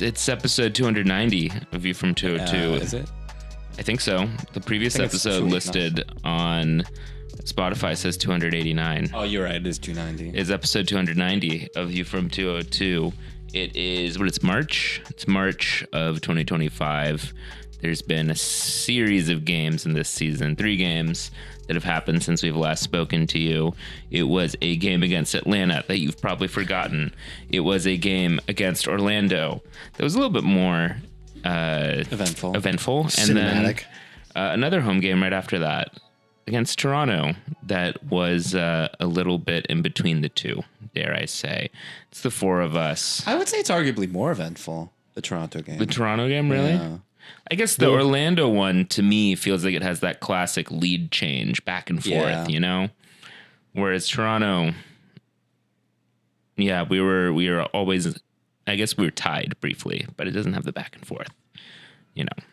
It's episode 290 of View from 202. Is it? I think so. The previous episode listed on Spotify says 289. Oh, you're right. It is 290. It's episode 290 of View from 202. It is it's March. It's March of 2025. There's been a series of games in this season, 3 games that have happened since we've last spoken to you. It was a game against Atlanta that you've probably forgotten. It was a game against Orlando that was a little bit more eventful. Cinematic. And then another home game right after that against Toronto that was a little bit in between the two, dare I say. It's the 4 of us. I would say it's arguably more eventful, the Toronto game. The Toronto game, really? Yeah. I guess the Orlando one, to me, feels like it has that classic lead change back and forth, you know? Whereas Toronto, we were always, I guess we were tied briefly, but it doesn't have the back and forth, you know?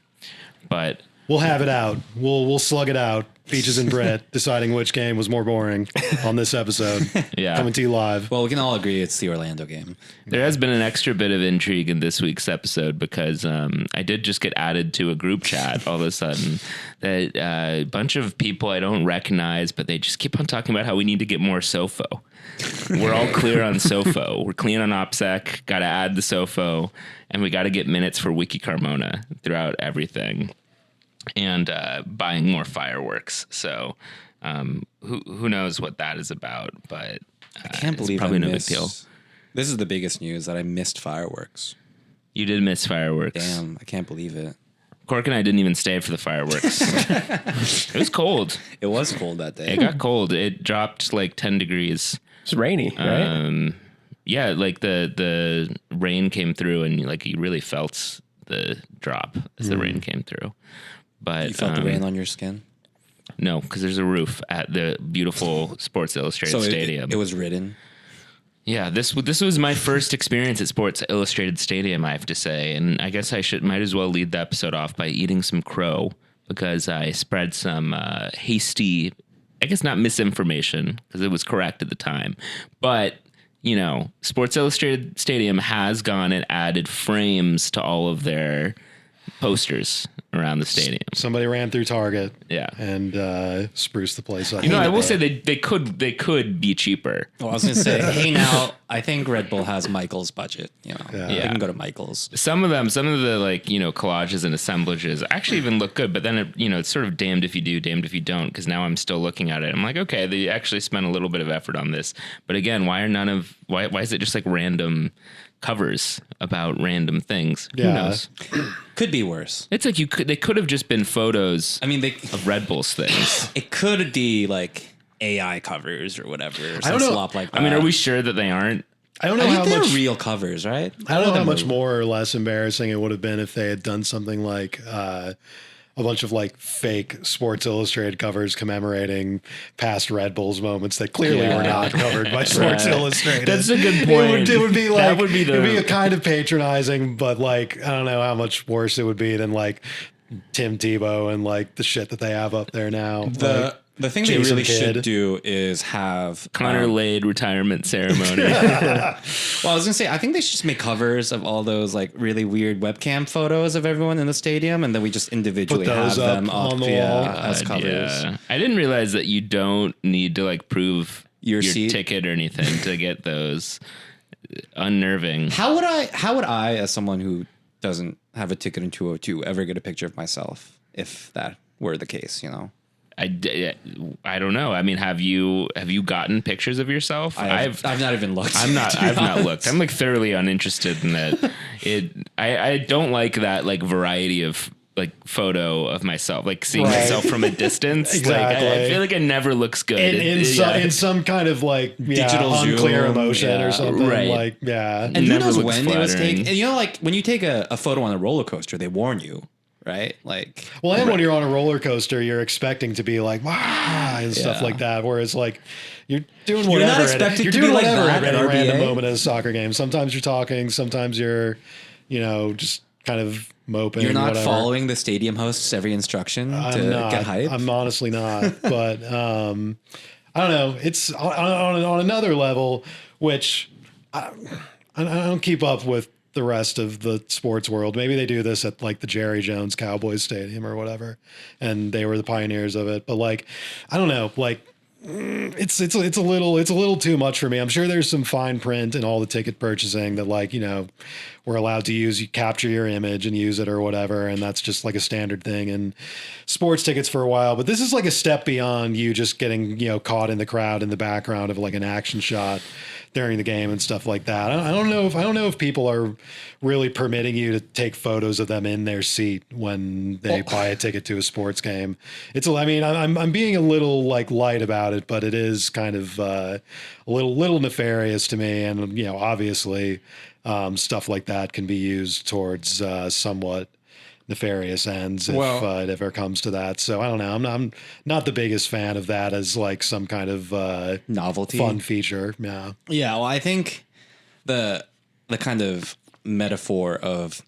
But we'll have it out. We'll slug it out. Peaches and Brit deciding which game was more boring on this episode. Coming to you live. Well, we can all agree it's the Orlando game. There has been an extra bit of intrigue in this week's episode because I did just get added to a group chat all of a sudden that a bunch of people I don't recognize, but they just keep on talking about how we need to get more SOFO. We're all clear on SOFO. We're clean on OPSEC. Got to add the SOFO, and we got to get minutes for Wiki Carmona throughout everything. And buying more fireworks. So who knows what that is about, but I can't believe probably I no missed, big deal. This is the biggest news, that I missed fireworks. You did miss fireworks. Damn, I can't believe it. Cork and I didn't even stay for the fireworks. It was cold. It was cold that day. It got cold. It dropped like 10 degrees. It's rainy, right? Yeah, like the rain came through and like you really felt the drop as the rain came through. But you felt the rain on your skin? No, because there's a roof at the beautiful Sports Illustrated Stadium. It was ridden. Yeah, this was my first experience at Sports Illustrated Stadium, I have to say, and I guess I might as well lead the episode off by eating some crow because I spread some hasty, I guess not misinformation because it was correct at the time, but you know, Sports Illustrated Stadium has gone and added frames to all of their posters around the stadium. Somebody ran through Target, and spruced the place up. You know, I will say they could be cheaper. Well, I was gonna say, hey, now I think Red Bull has Michael's budget. You know, they can go to Michael's. Some of the like collages and assemblages actually even look good, but then it's sort of damned if you do, damned if you don't. Because now I'm still looking at it. I'm like, okay, they actually spent a little bit of effort on this, but again, why is it just like random covers about random things? Who knows? Could be worse. It's like they could have just been photos. I mean, of Red Bull's things. It could be like AI covers or whatever. Or I don't know. Slop like that. I mean, are we sure that they aren't? I don't know how they're much real covers, right? I don't know how much more or less embarrassing it would have been if they had done something like a bunch of like fake Sports Illustrated covers commemorating past Red Bulls moments that clearly were not covered by Sports Illustrated. That's a good point. It would be like, it would be a kind of patronizing, but like, I don't know how much worse it would be than like Tim Tebow and like the shit that they have up there now. The thing Jason they really Kidd. should do is have Connor Lade retirement ceremony. Well, I was gonna say, I think they should just make covers of all those like really weird webcam photos of everyone in the stadium, and then we just individually Put those have them up on up the wall. as covers. Yeah. I didn't realize that you don't need to like prove Your seat? ticket or anything to get those. Unnerving. How would I, as someone who doesn't have a ticket in 202, ever get a picture of myself if that were the case? You know. I don't know. I mean, have you gotten pictures of yourself? I've not even looked. I've not looked. I'm like thoroughly uninterested in that. I don't like that like variety of like photo of myself, like seeing myself from a distance. Exactly. Like, I feel like it never looks good. In some kind of like Digital unclear zoom, emotion or something. right. Like, And who never knows looks when it was flattering. taken? And you know, like when you take a photo on a roller coaster, they warn you, right? Like, well, and when you're on a roller coaster, you're expecting to be like, wow, and stuff like that. Whereas like you're doing whatever. You're not expected you're to doing be like whatever that at at any random RBA. moment at a soccer game. Sometimes you're talking, sometimes you're, just kind of moping. you're not whatever. following the stadium host's every instruction to get hype. I'm honestly not. But I don't know. It's on another level, which I don't keep up with the rest of the sports world. Maybe they do this at like the Jerry Jones Cowboys Stadium or whatever, and they were the pioneers of it. But like, I don't know, like it's a little too much for me. I'm sure there's some fine print in all the ticket purchasing that like, you know, we're allowed to you capture your image and use it or whatever. And that's just like a standard thing in sports tickets for a while. But this is like a step beyond you just getting, you know, caught in the crowd in the background of like an action shot during the game and stuff like that. I don't know if people are really permitting you to take photos of them in their seat when they buy a ticket to a sports game. I'm being a little like light about it, but it is kind of a little nefarious to me. And, you know, obviously stuff like that can be used towards somewhat nefarious ends if it ever comes to that. So I don't know. I'm not the biggest fan of that as like some kind of novelty fun feature. Yeah. Yeah. Well, I think the kind of metaphor of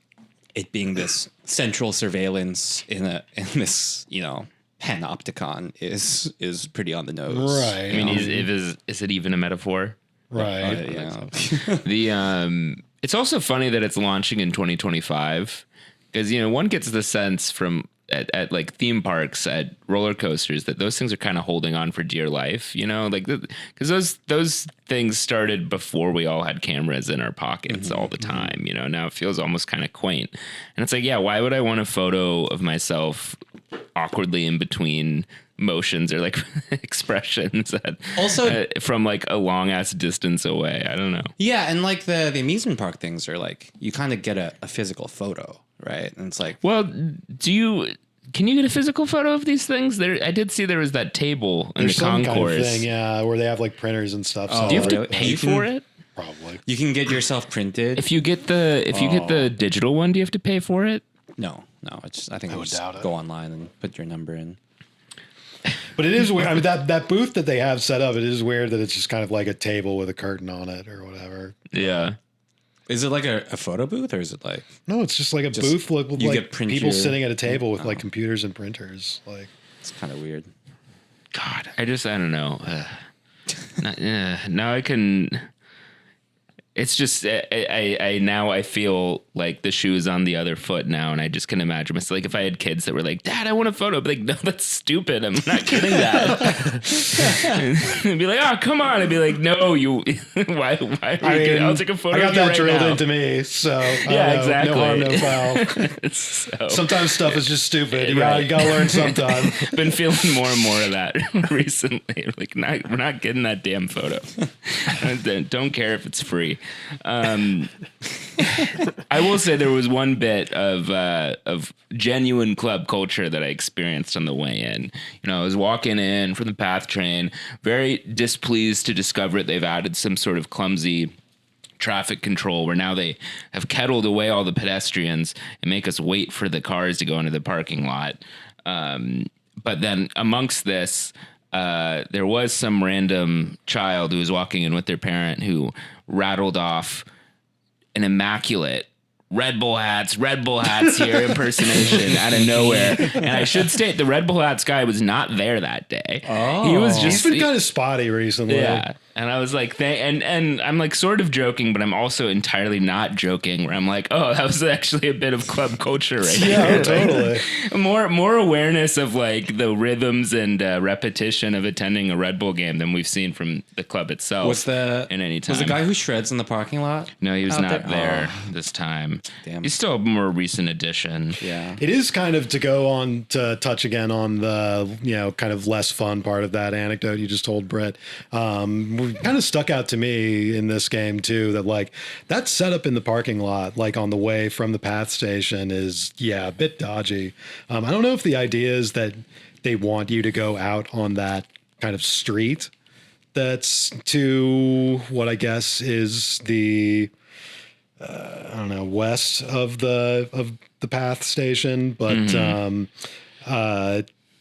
it being this central surveillance in this, you know, panopticon is pretty on the nose. Right. I mean, is it even a metaphor? Right. Yeah. It's also funny that it's launching in 2025. Because, you know, one gets the sense from at like theme parks, at roller coasters, that those things are kind of holding on for dear life, you know, like because those things started before we all had cameras in our pockets all the time. You know, now it feels almost kind of quaint. And it's like, yeah, why would I want a photo of myself awkwardly in between motions or like expressions also from like a long ass distance away? I don't know. Yeah. And like the amusement park things are like, you kind of get a physical photo. Right. And it's like, well, can you get a physical photo of these things? I did see there was that table in the some concourse. kind of thing, yeah, where they have like printers and stuff. Do you have to pay for it? Probably. You can get yourself printed. If you get the digital one, do you have to pay for it? No. I think you just go online and put your number in. But it is weird. I mean, that booth that they have set up, it is weird that it's just kind of like a table with a curtain on it or whatever. Yeah. Is it like a photo booth or is it like... No, it's just like a booth with like people sitting at a table with like computers and printers. Like, it's kind of weird. God, I don't know. Now I can... It's just I feel like the shoe is on the other foot now, and I just can imagine myself like if I had kids that were like, "Dad, I want a photo," I'd be like, "No, that's stupid. I'm not getting that." And be like, "Oh, come on!" I'd be like, "No, you. why? I'll take a photo." I got of you that right drilled now. into me, so Yeah, exactly. No harm, no foul. So, Sometimes stuff is just stupid. You Right. gotta learn sometime. been feeling more and more of that recently. Like, we're not getting that damn photo. Don't care if it's free. I will say there was one bit of genuine club culture that I experienced on the way in. You know, I was walking in from the PATH train, very displeased to discover they've added some sort of clumsy traffic control where now they have kettled away all the pedestrians and make us wait for the cars to go into the parking lot. But then amongst this, there was some random child who was walking in with their parent who rattled off an immaculate Red Bull hats here impersonation out of nowhere. And I should state the Red Bull hats guy was not there that day. Oh. He was just... He's been kind of spotty recently. Yeah. And I was like, and I'm like sort of joking, but I'm also entirely not joking where I'm like, oh, that was actually a bit of club culture right Yeah, there. totally. More awareness of like the rhythms and repetition of attending a Red Bull game than we've seen from the club itself. In any time. Was the guy who shreds in the parking lot? No, he was not there this time. Damn. He's still a more recent addition. Yeah. It is kind of to go on to touch again on the, you know, kind of less fun part of that anecdote you just told, Brit. Kind of stuck out to me in this game too, that like that setup in the parking lot, like on the way from the PATH station is, a bit dodgy. I don't know if the idea is that they want you to go out on that kind of street that's to what I guess is the, west of the PATH station, but,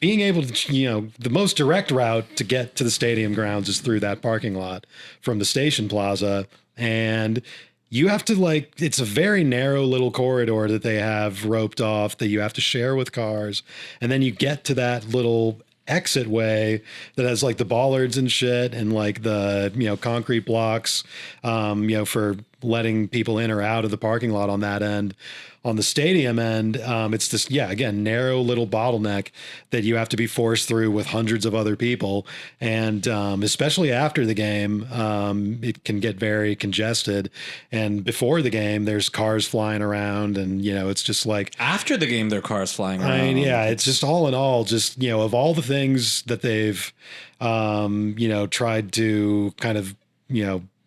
being able to, the most direct route to get to the stadium grounds is through that parking lot from the station plaza. And you have to it's a very narrow little corridor that they have roped off that you have to share with cars. And then you get to that little exit way that has like the bollards and shit and like the, concrete blocks, for letting people in or out of the parking lot on that end. On the stadium end, it's this, again, narrow little bottleneck that you have to be forced through with hundreds of other people. And especially after the game, it can get very congested. And before the game, there's cars flying around, and, it's just like... After the game, there are cars flying around. I mean, it's just all in all, just, of all the things that they've, tried to kind of,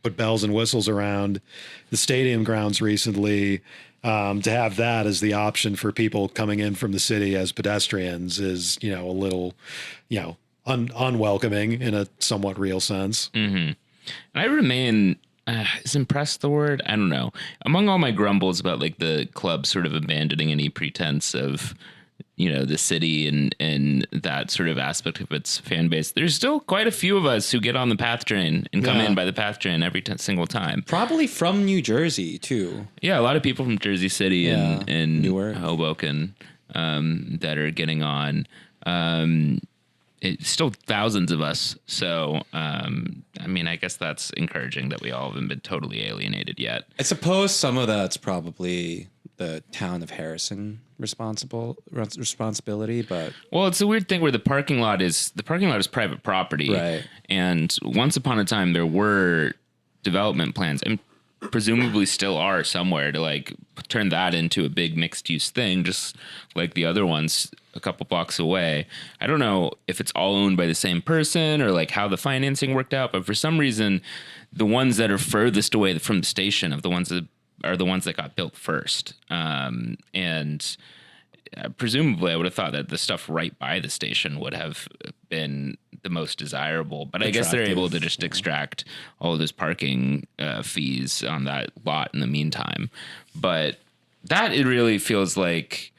put bells and whistles around the stadium grounds recently, to have that as the option for people coming in from the city as pedestrians is, a little, unwelcoming in a somewhat real sense. Mm-hmm. And I remain, is impressed the word? I don't know. Among all my grumbles about like the club sort of abandoning any pretense of, the city and that sort of aspect of its fan base, there's still quite a few of us who get on the PATH train and come in by the PATH train every single time. Probably from New Jersey too. Yeah, a lot of people from Jersey City and Newark, Hoboken that are getting on. It's still thousands of us. So, I guess that's encouraging that we all haven't been totally alienated yet. I suppose some of that's probably the town of Harrison responsibility, but it's a weird thing where the parking lot is private property, right? And once upon a time there were development plans, and presumably still are somewhere, to like turn that into a big mixed use thing, just like the other ones a couple blocks away. I don't know if it's all owned by the same person or like how the financing worked out, but for some reason, the ones that are furthest away from the station are the ones that got built first. And presumably I would have thought that the stuff right by the station would have been the most desirable, but I guess they're able to just extract all of those parking fees on that lot in the meantime. But that, it really feels like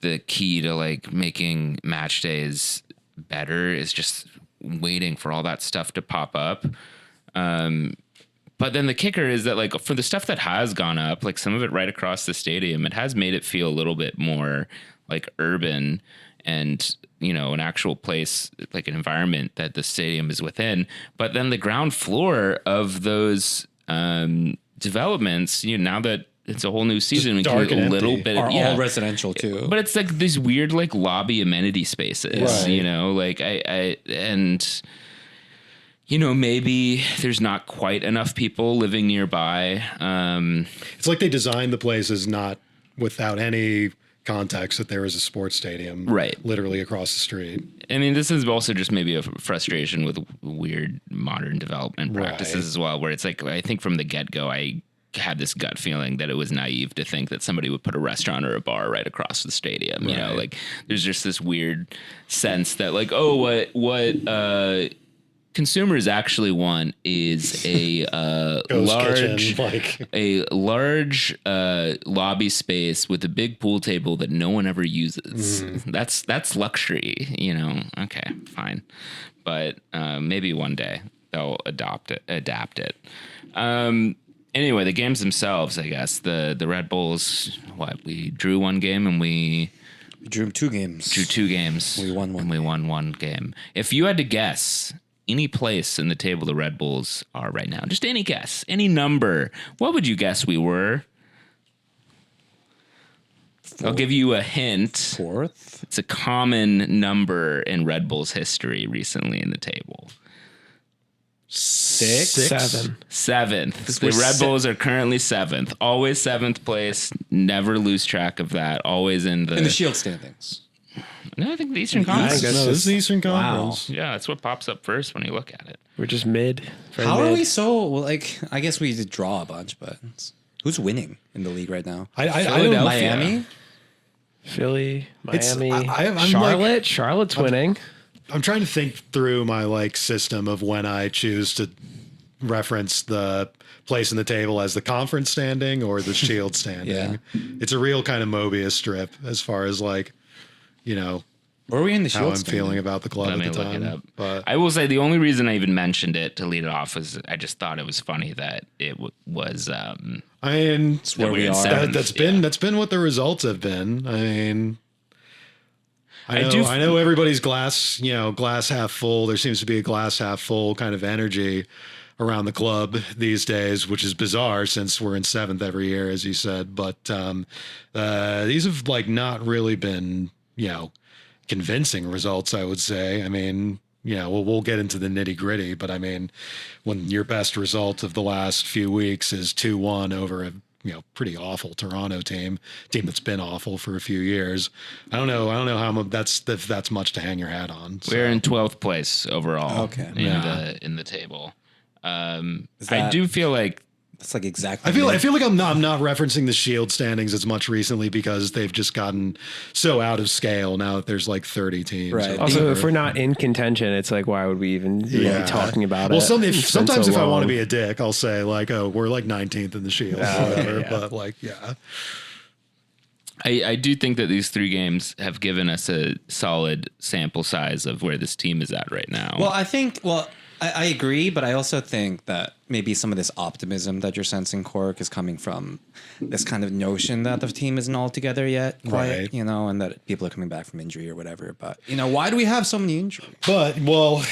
the key to like making match days better is just waiting for all that stuff to pop up. But then the kicker is that, like, for the stuff that has gone up, like some of it right across the stadium, it has made it feel a little bit more like urban and, an actual place, like an environment that the stadium is within. But then the ground floor of those developments, now that it's a whole new season, we dark can and a little empty. bit are all residential too. But it's like these weird, like, lobby amenity spaces, like maybe there's not quite enough people living nearby. It's like they designed the places not without any context that there is a sports stadium literally across the street. I mean, this is also just maybe a frustration with weird modern development practices as well, where it's like, I think from the get-go, I had this gut feeling that it was naive to think that somebody would put a restaurant or a bar right across the stadium. Like there's just this weird sense that like, what consumers actually want is a large lobby space with a big pool table that no one ever uses. That's luxury, Okay, fine, but maybe one day they'll adapt it. Anyway, the games themselves, I guess the Red Bulls. We drew one game and we drew two games. We won one. And we won one game. If you had to guess any place in the table the Red Bulls are right now, just any guess, any number, what would you guess we were? I'll give you a hint. Fourth? It's a common number in Red Bulls history recently in the table. Seventh. The Red Bulls are currently seventh. Always seventh place. Never lose track of that. Always in the Shield standings. No, I think the Eastern Conference. No, this is the Eastern Conference. Wow. Yeah, that's what pops up first when you look at it. We're just mid. How are we so, like, I guess we did draw a bunch, but who's winning in the league right now? I don't know. Miami? Philly, Miami, I'm Charlotte. Like, Charlotte's winning. I'm trying to think through my like system of when I choose to reference the place in the table as the conference standing or the Shield standing. It's a real kind of Mobius strip as far as like, where are we in the Shield how I'm standing? feeling about the club at the time. Look it up. But I will say the only reason I even mentioned it to lead it off was I just thought it was funny that it was. I mean, it's where we are. That's been what the results have been. I mean, I know everybody's glass half full. There seems to be a glass half full kind of energy around the club these days, which is bizarre since we're in 7th every year, as you said. But these have like not really been, convincing results, I would say. I mean, we'll get into the nitty gritty, but I mean, when your best result of the last few weeks is 2-1 over a pretty awful Toronto team that's been awful for a few years. I don't know how much that's much to hang your hat on. So. We're in 12th place overall. Okay. In the table. I do feel like it's like exactly. I feel like I'm not referencing the Shield standings as much recently because they've just gotten so out of scale now that there's like 30 teams. Right. Also, if we're not in contention, it's like, why would we even be talking about it? Sometimes if I want to be a dick, I'll say like, oh, we're like 19th in the Shield, whatever. Yeah. But like, yeah. I do think that these 3 games have given us a solid sample size of where this team is at right now. Well, I agree, but I also think that maybe some of this optimism that you're sensing, Cork, is coming from this kind of notion that the team isn't all together yet, quite, right. And that people are coming back from injury or whatever. But, why do we have so many injuries? But, well,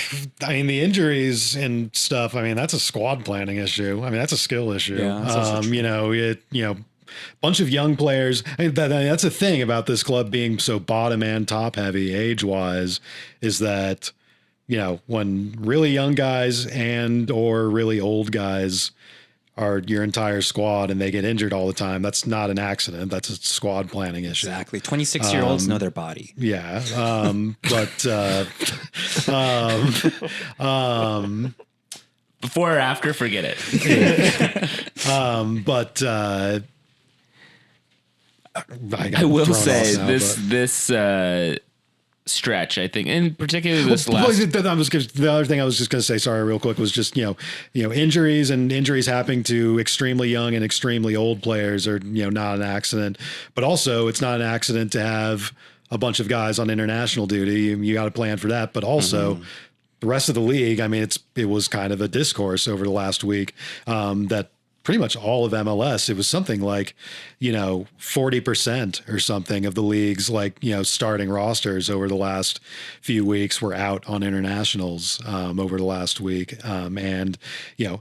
I mean, the injuries and stuff, I mean, that's a squad planning issue. I mean, that's a skill issue. Yeah, bunch of young players. I mean, that's the thing about this club being so bottom and top heavy age-wise is that, when really young guys and or really old guys are your entire squad and they get injured all the time, that's not an accident. That's a squad planning issue. Exactly. 26-year-olds know their body. Yeah. Before or after, forget it. I will say this stretch, I think, and particularly this last. The other thing I was just going to say, sorry, real quick, was just injuries and injuries happening to extremely young and extremely old players are not an accident, but also it's not an accident to have a bunch of guys on international duty. You got to plan for that, but also. The rest of the league, I mean, it was kind of a discourse over the last week that pretty much all of MLS, it was something like, 40% or something of the league's starting rosters over the last few weeks were out on internationals over the last week. And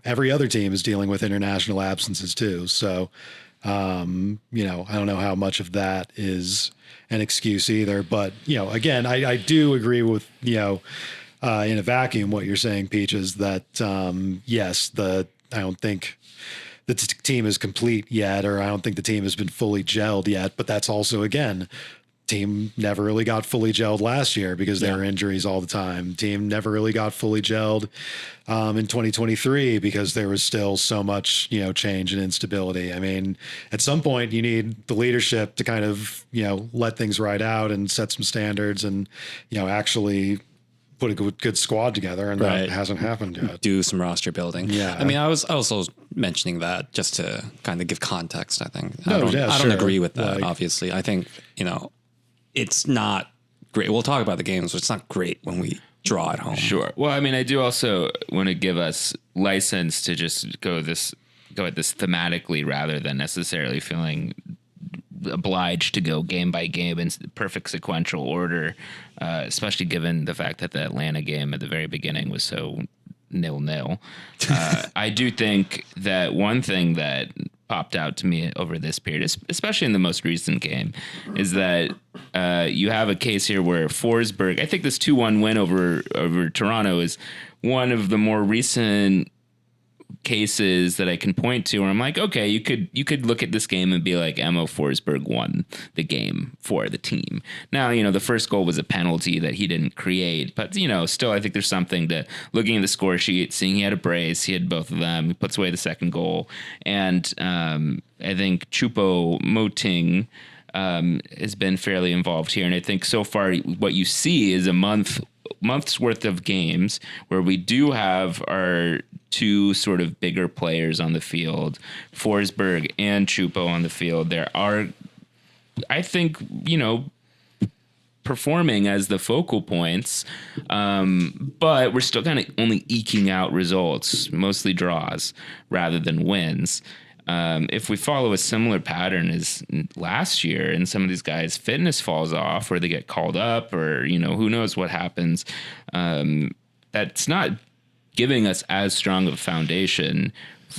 every other team is dealing with international absences too. So, I don't know how much of that is an excuse either, but, again, I do agree with, in a vacuum, what you're saying, Peach, is that, yes, I don't think the team is complete yet, or I don't think the team has been fully gelled yet, but that's also, again, team never really got fully gelled last year because there were injuries all the time. Team never really got fully gelled in 2023 because there was still so much, change and instability. I mean, at some point you need the leadership to kind of, let things ride out and set some standards and, actually put a good squad together, and that hasn't happened yet. Do some roster building. Yeah. I mean, I was also mentioning that just to kind of give context, I think. No, I don't agree with that, obviously. I think, it's not great. We'll talk about the games, but it's not great when we draw at home. Sure. Well, I mean, I do also want to give us license to just go at this thematically rather than necessarily feeling obliged to go game by game in perfect sequential order, especially given the fact that the Atlanta game at the very beginning was so 0-0. I do think that one thing that popped out to me over this period, especially in the most recent game, is that you have a case here where Forsberg, I think this 2-1 win over Toronto is one of the more recent cases that I can point to where I'm like, okay, you could look at this game and be like, Emo Forsberg won the game for the team. Now, the first goal was a penalty that he didn't create, but still I think there's something to looking at the score sheet, seeing he had a brace, he had both of them, he puts away the second goal, and I think Choupo-Moting has been fairly involved here, and I think so far what you see is a month's worth of games where we do have our two sort of bigger players on the field, Forsberg and Choupo on the field. There are, I think, performing as the focal points, but we're still kind of only eking out results, mostly draws rather than wins. If we follow a similar pattern as last year and some of these guys' fitness falls off or they get called up or, who knows what happens, that's not giving us as strong of a foundation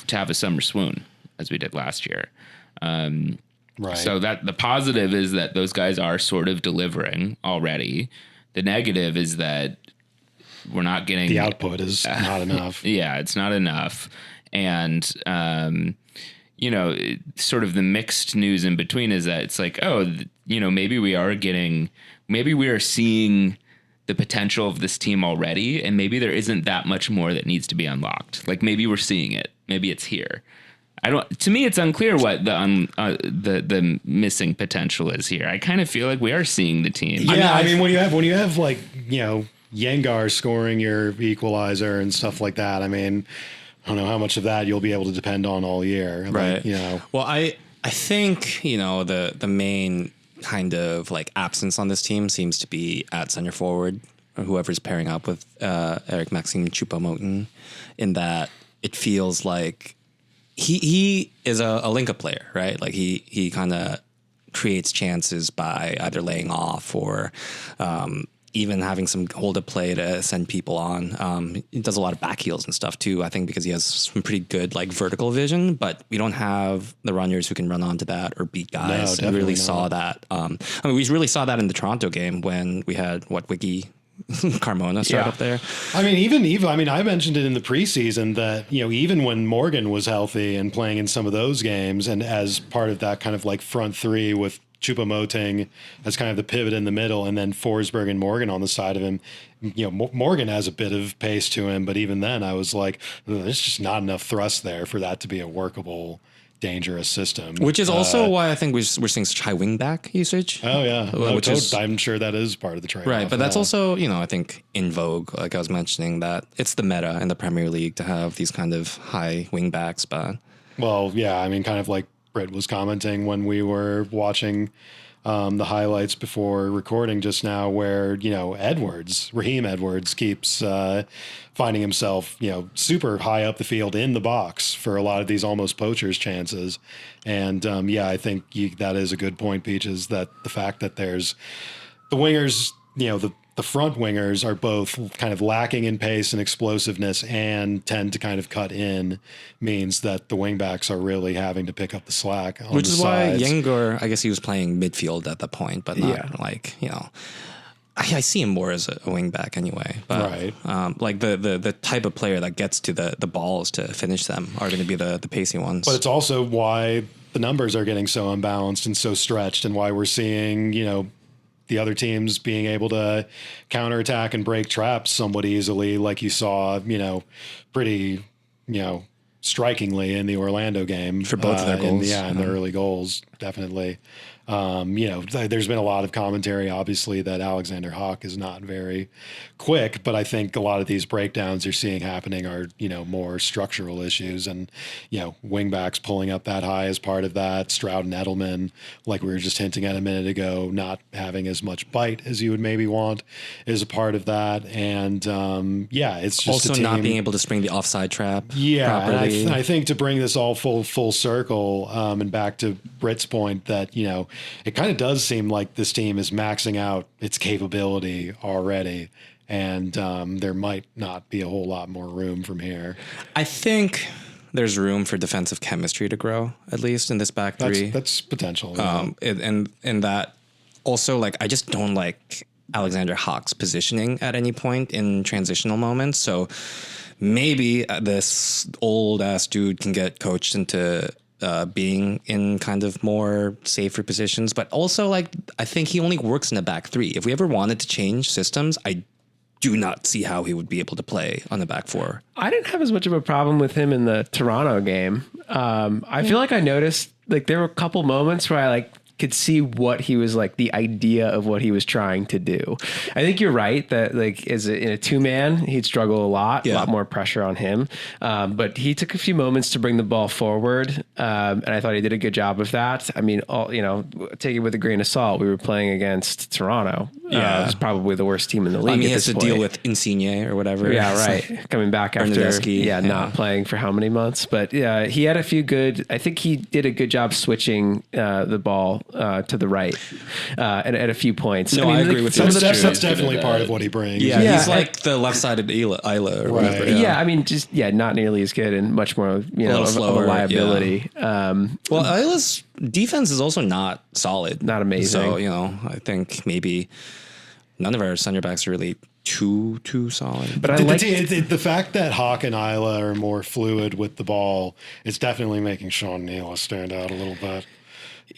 to have a summer swoon as we did last year. Right. So that the positive is that those guys are sort of delivering already. The negative is that we're not getting the output is not enough. Yeah, it's not enough. And, sort of the mixed news in between is that it's like, maybe we are seeing the potential of this team already. And maybe there isn't that much more that needs to be unlocked. Like maybe we're seeing it. Maybe it's here. To me, it's unclear what the missing potential is here. I kind of feel like we are seeing the team. Yeah. I mean, when you have like, Yengar scoring your equalizer and stuff like that. I mean, I don't know how much of that you'll be able to depend on all year. Right. Like, Well, I think, the main kind of like absence on this team seems to be at center forward, or whoever's pairing up with Eric Maxime Choupo-Moting, in that it feels like he is a link-up player, right? Like he kind of creates chances by either laying off or even having some hold-up play to send people on. He does a lot of back heels and stuff too, I think, because he has some pretty good like vertical vision, but we don't have the runners who can run onto that or beat guys. No, we really not. saw that. We really saw that in the Toronto game when we had Wiki Carmona start up there. I mean, even I mentioned it in the preseason that, even when Morgan was healthy and playing in some of those games, and as part of that kind of like front three with Choupo-Moting as kind of the pivot in the middle, and then Forsberg and Morgan on the side of him. Morgan has a bit of pace to him, but even then I was like, there's just not enough thrust there for that to be a workable, dangerous system. Which is also why I think we're seeing such high wing back usage. Oh yeah, I'm sure that is part of the trade. Right, but that's also, I think in vogue, like I was mentioning, that it's the meta in the Premier League to have these kind of high wing backs. But well, yeah, I mean, kind of like Brit was commenting when we were watching the highlights before recording just now, where, Raheem Edwards keeps finding himself, super high up the field in the box for a lot of these almost poachers chances. And I think that is a good point, Peaches, that the fact that there's the wingers, the front wingers are both kind of lacking in pace and explosiveness and tend to kind of cut in, means that the wingbacks are really having to pick up the slack on which the is why sides. Yengar, I guess he was playing midfield at that point, but not I see him more as a wingback anyway. But, right. Like the type of player that gets to the balls to finish them are going to be the pacey ones. But it's also why the numbers are getting so unbalanced and so stretched, and why we're seeing, the other teams being able to counterattack and break traps somewhat easily, like you saw, pretty, strikingly in the Orlando game. For both of their goals. In the early goals, definitely. There's been a lot of commentary, obviously, that Alexander Hawk is not very quick, but I think a lot of these breakdowns you're seeing happening are, more structural issues, and, wingbacks pulling up that high as part of that. Stroud and Edelman, like we were just hinting at a minute ago, not having as much bite as you would maybe want is a part of that. And, it's just also not being able to spring the offside trap. Yeah. Properly. And I think to bring this all full circle, and back to Brit's point that, it kind of does seem like this team is maxing out its capability already, and there might not be a whole lot more room from here. I think there's room for defensive chemistry to grow, at least in this back three. That's potential. And that also, like, I just don't like Alexander Hawk's positioning at any point in transitional moments. So maybe this old ass dude can get coached into being in kind of more safer positions, but also, like, I think he only works in a back three. If we ever wanted to change systems, I do not see how he would be able to play on the back four. I didn't have as much of a problem with him in the Toronto game. I feel like I noticed, like, there were a couple moments where I could see what he was, like, the idea of what he was trying to do. I think you're right that, like, in a two-man, he'd struggle a lot more pressure on him. But he took a few moments to bring the ball forward, and I thought he did a good job of that. I mean, take it with a grain of salt. We were playing against Toronto. It's probably the worst team in the league. I mean, he has to deal with Insigne or whatever. Yeah, right. Coming back after not playing for how many months. But he had a few good. I think he did a good job switching the ball to the right at a few points. No, I agree with some you. of the That's definitely part of what he brings. Yeah, Yeah, he's like the left-sided Isla or whatever. Yeah, I mean, just not nearly as good and much more, little of slower, a liability. Well, Isla's defense is also not solid. Not amazing. So, I think maybe none of our center backs are really too solid. But I like the fact that Hawk and Isla are more fluid with the ball is definitely making Sean Neal stand out a little bit.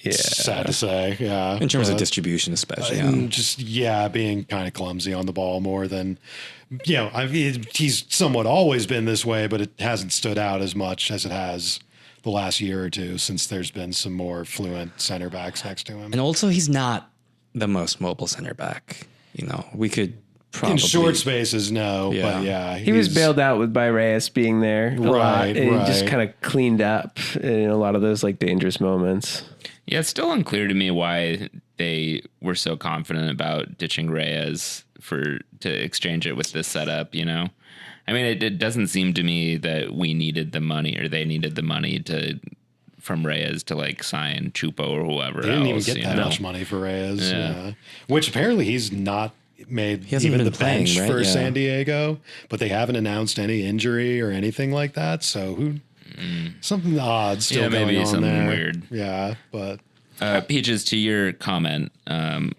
yeah. Sad to say, yeah. In terms of distribution, especially. And just being kind of clumsy on the ball more than he's somewhat always been this way, but it hasn't stood out as much as it has the last year or two since there's been some more fluent center backs next to him. And also, he's not the most mobile center back. We could probably In short spaces, no, Yeah. but yeah, He was bailed out by Reyes being there a lot, and he just kind of cleaned up in a lot of those like dangerous moments. Yeah, it's still unclear to me why they were so confident about ditching Reyes to exchange it with this setup. I mean, it doesn't seem to me that we needed the money or they needed the money from Reyes to like sign Chupo or whoever. They didn't else, even get that much money for Reyes, Yeah. Which apparently he's not made hasn't even been the playing, bench right? for Yeah. San Diego, but they haven't announced any injury or anything like that. So something odd still Yeah, maybe going on something there. weird. Yeah, but Peaches, to your comment.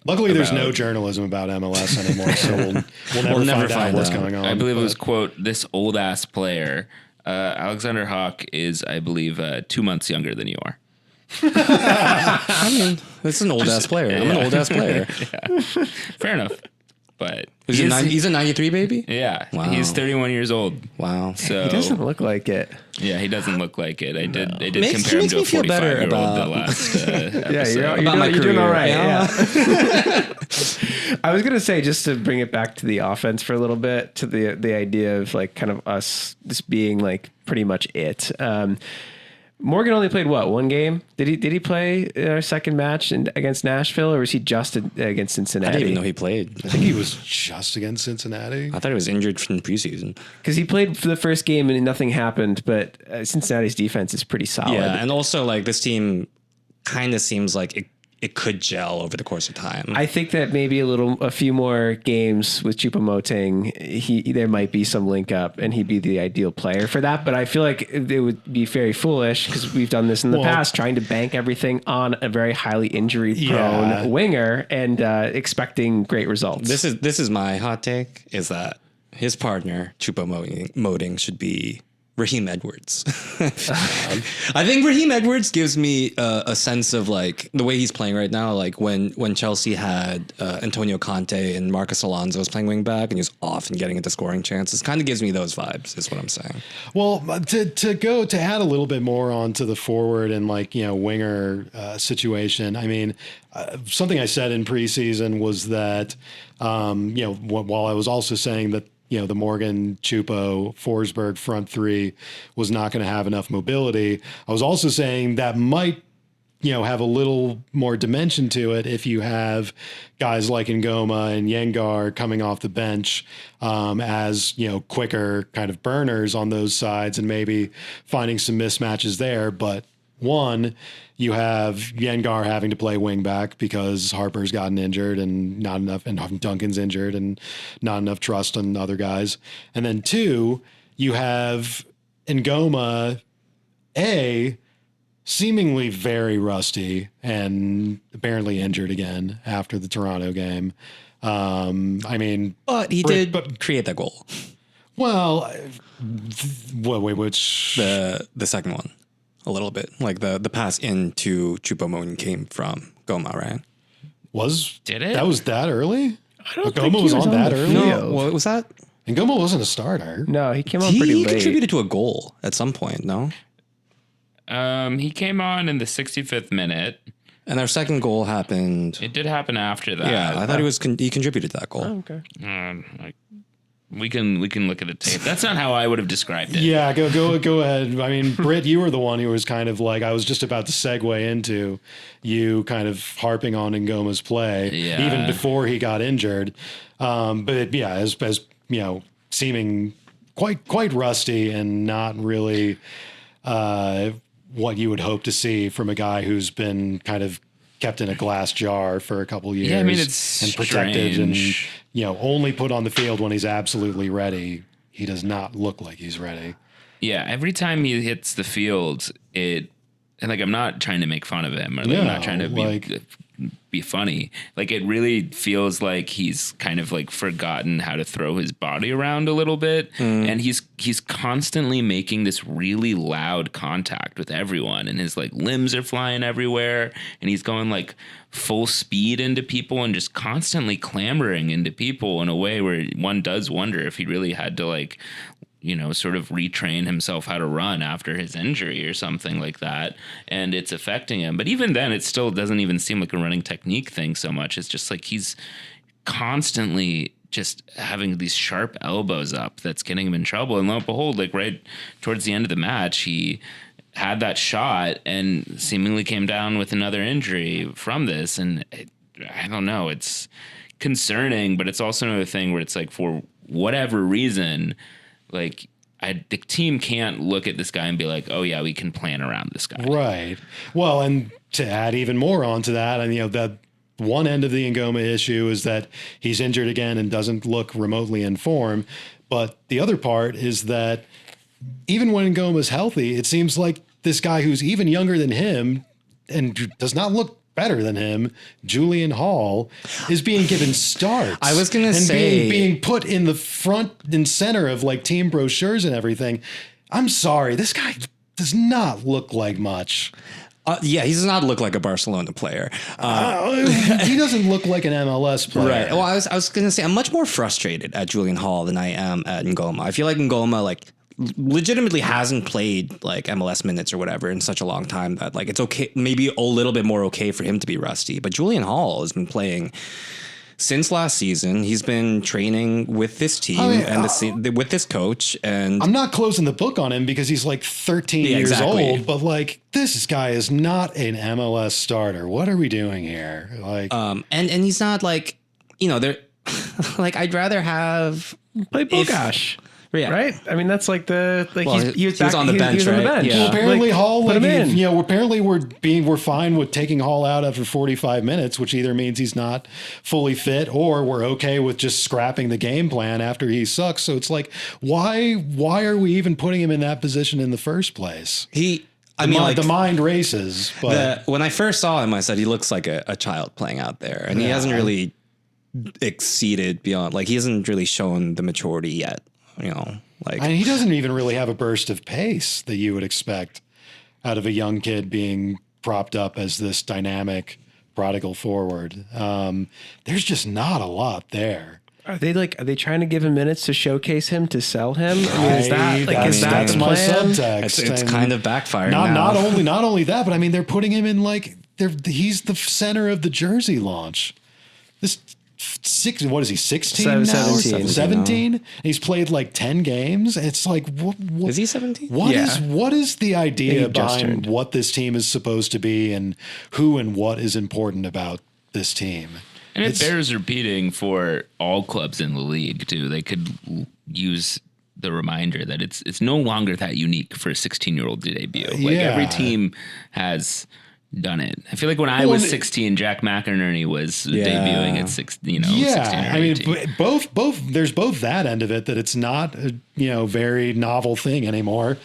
luckily there's about- no journalism about MLS anymore, so we'll never find out what's going on. I believe it was, but- quote, this old ass player. Alexander Hawk is, I believe, 2 months younger than you are. I mean, it's an old ass player. I'm an old ass player. Fair enough. But He's a 93 baby? yeah, Wow. he's 31 years old. Wow. So He doesn't look like it. yeah, he doesn't look like it. I did He compare him makes to a me feel better 45-year-old the about- last Yeah, episode. you're doing all right. Yeah. Yeah. I was gonna say, just to bring it back to the offense for a little bit, to the idea of like kind of us just being like pretty much it. Morgan only played one game? Did he play in our second match against Nashville, or was he just against Cincinnati? I didn't even know he played. I think he was just against Cincinnati. I thought he was injured from preseason. Because he played for the first game and nothing happened, but Cincinnati's defense is pretty solid. Yeah, and also like this team kind of seems like it could gel over the course of time. I think that maybe a few more games with Choupo-Moting, there might be some link up, and he'd be the ideal player for that. But I feel like it would be very foolish because we've done this in the past, trying to bank everything on a very highly injury-prone winger and expecting great results. This is my hot take: is that his partner Choupo-Moting should be Raheem Edwards. I think Raheem Edwards gives me a sense of like the way he's playing right now. Like when Chelsea had Antonio Conte and Marcus Alonso was playing wing back and he was off and getting into scoring chances. Kind of gives me those vibes. Is what I'm saying. Well, to add a little bit more onto the forward and winger situation. I mean, something I said in preseason was that while I was also saying that the Morgan, Chupo, Forsberg front three was not going to have enough mobility, I was also saying that might have a little more dimension to it if you have guys like Ngoma and Yengar coming off the bench as quicker kind of burners on those sides and maybe finding some mismatches there. But one, you have Yengar having to play wing back because Harper's gotten injured and not enough, and Duncan's injured and not enough trust on other guys. And then two, you have Ngoma, seemingly very rusty and apparently injured again after the Toronto game. I mean, But he did create that goal. well, which The second one, a little bit like the pass into Choupo-Moting came from Goma, right? Did it? That was that early? I don't Ngoma think he was on that the early? field. What was that? And Ngoma wasn't a starter. No, he came on pretty He late. contributed to a goal at some point, no? He came on in the 65th minute. And our second goal happened. It did happen after that. Yeah, I thought he contributed to that goal. Okay. We can look at the tape. That's not how I would have described it. Yeah, go ahead. I mean, Brit, you were the one who was kind of like, I was just about to segue into you kind of harping on Ngoma's play, Yeah. even before he got injured. But yeah, as seeming quite rusty and not really what you would hope to see from a guy who's been kind of kept in a glass jar for a couple years. Yeah, I mean, it's and protected strange. and only put on the field when he's absolutely ready. He does not look like he's ready. Yeah, every time he hits the field, and like I'm not trying to make fun of him, or like, I'm not trying to be funny. Like it really feels like he's kind of like forgotten how to throw his body around a little bit, and he's constantly making this really loud contact with everyone, and his like limbs are flying everywhere, and he's going like full speed into people and just constantly clambering into people in a way where one does wonder if he really had to like sort of retrain himself how to run after his injury or something like that. And it's affecting him. But even then, it still doesn't even seem like a running technique thing so much. It's just like he's constantly just having these sharp elbows up that's getting him in trouble. And lo and behold, like right towards the end of the match, he had that shot and seemingly came down with another injury from this. And I don't know, it's concerning, but it's also another thing where it's like for whatever reason, like the team can't look at this guy and be like, oh yeah, we can plan around this guy. Right. Well, and to add even more onto that, and that one end of the Ngoma issue is that he's injured again and doesn't look remotely in form. But the other part is that even when Ngoma's healthy, it seems like this guy who's even younger than him and does not look better than him, Julian Hall, is being given starts. I was going to say being put in the front and center of like team brochures and everything. I'm sorry, this guy does not look like much. Yeah, he does not look like a Barcelona player. He doesn't look like an MLS player. Right. Well, I was going to say I'm much more frustrated at Julian Hall than I am at Ngoma. I feel like Ngoma legitimately hasn't played like MLS minutes or whatever in such a long time that like it's okay, maybe a little bit more okay for him to be rusty. But Julian Hall has been playing since last season. He's been training with this team with this coach, and I'm not closing the book on him because he's like 13 years old, but like this guy is not an MLS starter. What are we doing here? Like, and he's not like they're like I'd rather have play Bogash. Yeah. Right. I mean, that's like he was on the bench. Right? Yeah. Well, apparently Hall, put him in. Apparently we're fine with taking Hall out after 45 minutes, which either means he's not fully fit or we're okay with just scrapping the game plan after he sucks. So it's like, why are we even putting him in that position in the first place? The mind races. But when I first saw him, I said he looks like a child playing out there, and he hasn't really exceeded beyond. Like he hasn't really shown the maturity yet. He doesn't even really have a burst of pace that you would expect out of a young kid being propped up as this dynamic prodigal forward. There's just not a lot there. Are they trying to give him minutes to showcase him, to sell him? I mean, that's my subtext. It's kind of backfired. Not only that, but I mean, they're putting him in he's the center of the jersey launch. What is he, 16 now? 17? He's played like 10 games. It's like, what is he 17? What is the idea behind what this team is supposed to be and who and what is important about this team? And it bears repeating for all clubs in the league too. They could use the reminder that it's no longer that unique for a 16-year-old to debut. Like every team has done it. I feel like when I was 16, Jack McInerney was debuting at 16. 16 or 18. I mean, both. There's both that end of it that it's not a very novel thing anymore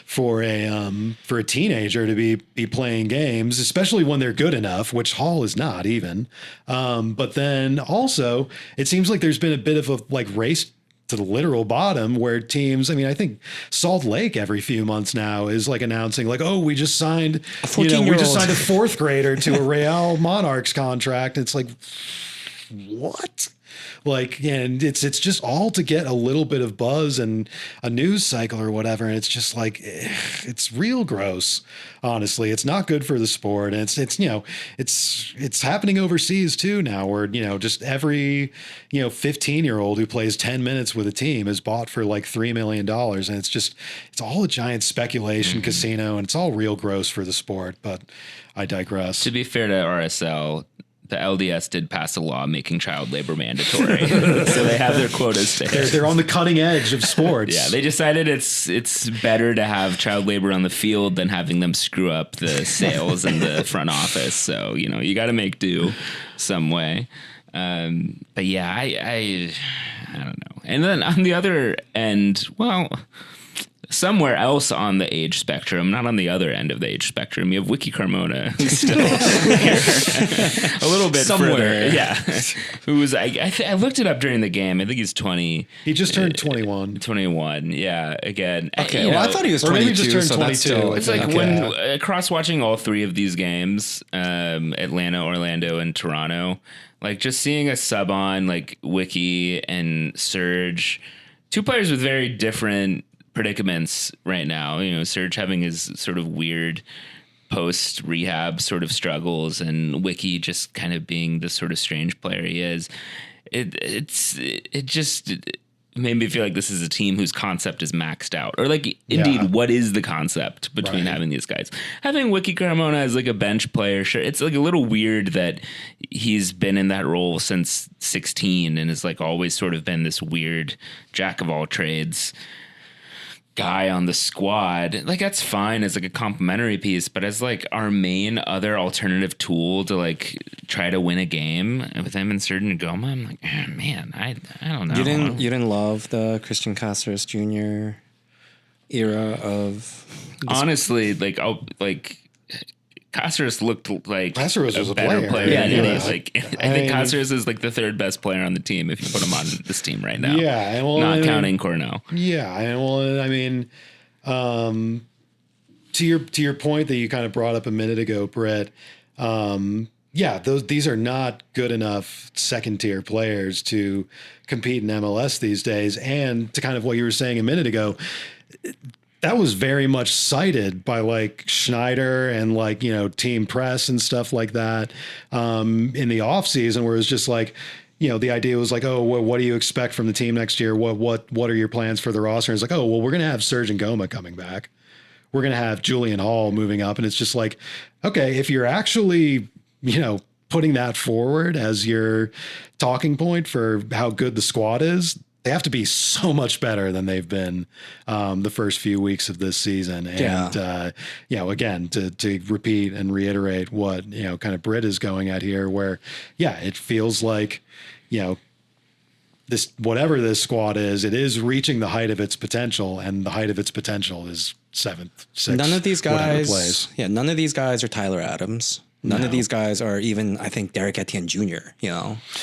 for a teenager to be playing games, especially when they're good enough, which Hall is not even. But then also, it seems like there's been a bit of a race to the literal bottom where teams, I think Salt Lake every few months now is announcing we just signed a 4th grader to a Real Monarchs contract. It's like, what? And it's just all to get a little bit of buzz and a news cycle or whatever. And it's just it's real gross. Honestly, it's not good for the sport. And it's happening overseas too now where, just every, 15-year-old who plays 10 minutes with a team is bought for $3 million. And it's all a giant speculation casino and it's all real gross for the sport. But I digress. To be fair to RSL, the LDS did pass a law making child labor mandatory, so they have their quotas to hit. They're on the cutting edge of sports. Yeah, they decided it's better to have child labor on the field than having them screw up the sales in the front office. So you got to make do some way. But yeah, I don't know. And then on the other end, well, somewhere else on the age spectrum, not on the other end of the age spectrum, you have Wiki Carmona, who's still a little bit somewhere. Further. Yeah. Who was, I looked it up during the game. I think he's 20. He just turned 21. 21. Yeah. Again. Okay. Well, I thought he was 22. Or maybe just turned so 22. That's still, it's like when cross watching all three of these games, Atlanta, Orlando, and Toronto, like just seeing a sub on like Wiki and Serge, two players with very different predicaments right now. Serge having his sort of weird post rehab sort of struggles, and Wiki just kind of being the sort of strange player he is. It just made me feel like this is a team whose concept is maxed out, or like indeed, what is the concept between having these guys? Having Wiki Carmona as like a bench player, sure, it's like a little weird that he's been in that role since 16 and has like always sort of been this weird jack of all trades guy on the squad. Like that's fine as like a complimentary piece, but as like our main other alternative tool to like try to win a game with him and Serge and Goma, I'm like, man, I don't know. You didn't love the Christian Cáceres Jr. era of honestly, like Cáceres looked like Cáceres was a better player. Yeah, than yeah. he is. Like I think Cáceres is like the third best player on the team if you put him on this team right now. Yeah, well, not counting Cornell. Yeah, I mean, to your point that you kind of brought up a minute ago, Brit. These are not good enough second tier players to compete in MLS these days, and to kind of what you were saying a minute ago. That was very much cited by like Schneider and like, team press and stuff like that in the off season, where it was just like, the idea was like, oh, what do you expect from the team next year? What are your plans for the roster? And it's like, oh, well, we're going to have Serge and Goma coming back. We're going to have Julian Hall moving up. And it's just like, okay, if you're actually, putting that forward as your talking point for how good the squad is, they have to be so much better than they've been the first few weeks of this season. And, again, to repeat and reiterate what, kind of Brit is going at here, where, it feels like, this, whatever this squad is, it is reaching the height of its potential, and the height of its potential is seventh, sixth. None of these guys, place. None of these guys are Tyler Adams. None of these guys are even, I think, Derek Etienne Jr.,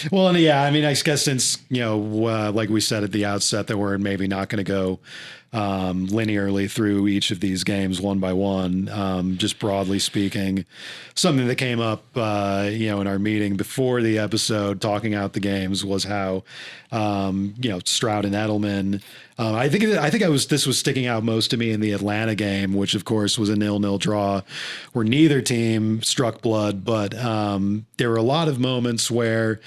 Well, and I mean, I guess since, like we said at the outset that we're maybe not going to go linearly through each of these games one by one, just broadly speaking, something that came up, in our meeting before the episode talking out the games was how, Stroud and Edelman, this was sticking out most to me in the Atlanta game, which of course was a 0-0 draw where neither team struck blood, but there were a lot of moments where